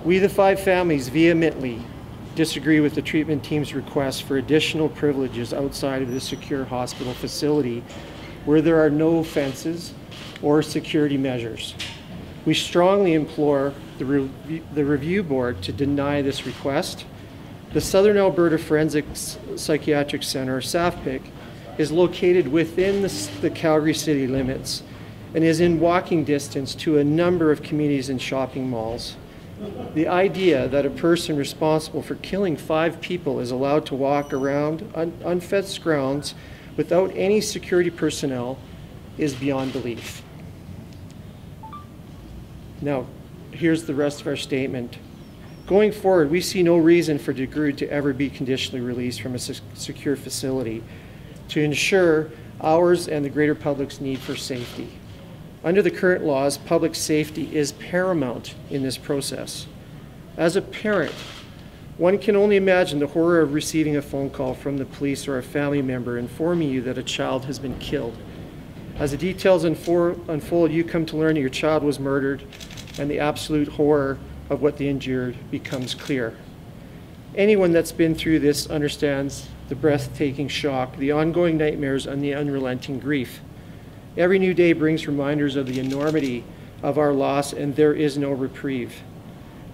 We, the 5 families, vehemently disagree with the treatment team's request for additional privileges outside of the secure hospital facility where there are no fences or security measures. We strongly implore the review board to deny this request. The Southern Alberta Forensic Psychiatric Centre, or SAFPIC, is located within the Calgary city limits and is in walking distance to a number of communities and shopping malls. The idea that a person responsible for killing 5 people is allowed to walk around unfenced grounds without any security personnel is beyond belief. Now, here's the rest of our statement. Going forward, we see no reason for DeGroote to ever be conditionally released from a secure facility to ensure ours and the greater public's need for safety. Under the current laws, public safety is paramount in this process. As a parent, one can only imagine the horror of receiving a phone call from the police or a family member informing you that a child has been killed. As the details unfold, you come to learn that your child was murdered, and the absolute horror of what they endured becomes clear. Anyone that's been through this understands the breathtaking shock, the ongoing nightmares, and the unrelenting grief. Every new day brings reminders of the enormity of our loss, and there is no reprieve.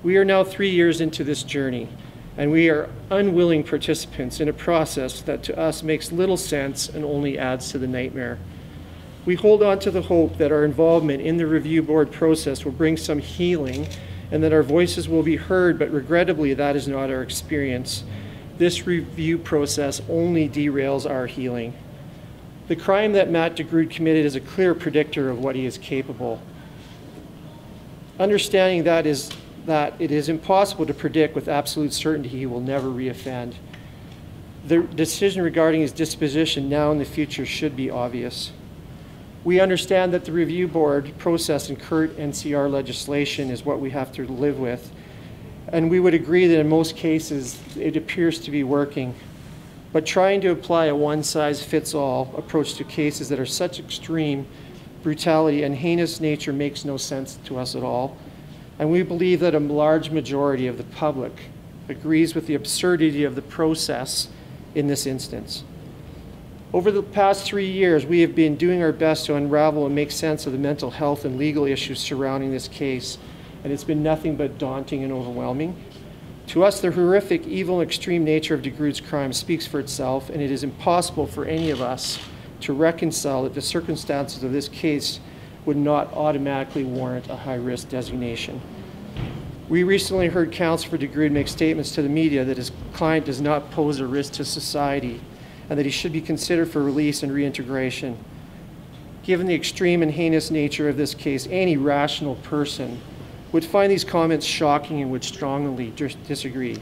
We are now 3 years into this journey, and we are unwilling participants in a process that to us makes little sense and only adds to the nightmare. We hold on to the hope that our involvement in the review board process will bring some healing and that our voices will be heard, but regrettably that is not our experience. This review process only derails our healing. The crime that Matt DeGroote committed is a clear predictor of what he is capable. Understanding that it is impossible to predict with absolute certainty he will never reoffend. The decision regarding his disposition now and in the future should be obvious. We understand that the review board process in current NCR legislation is what we have to live with, and we would agree that in most cases it appears to be working. But trying to apply a one-size-fits-all approach to cases that are such extreme brutality and heinous nature makes no sense to us at all. And we believe that a large majority of the public agrees with the absurdity of the process in this instance. Over the past 3 years, we have been doing our best to unravel and make sense of the mental health and legal issues surrounding this case, and it's been nothing but daunting and overwhelming. To us, the horrific, evil, and extreme nature of DeGroote's crime speaks for itself, and it is impossible for any of us to reconcile that the circumstances of this case would not automatically warrant a high-risk designation. We recently heard counsel for DeGroote make statements to the media that his client does not pose a risk to society and that he should be considered for release and reintegration. Given the extreme and heinous nature of this case, any rational person would find these comments shocking and would strongly disagree.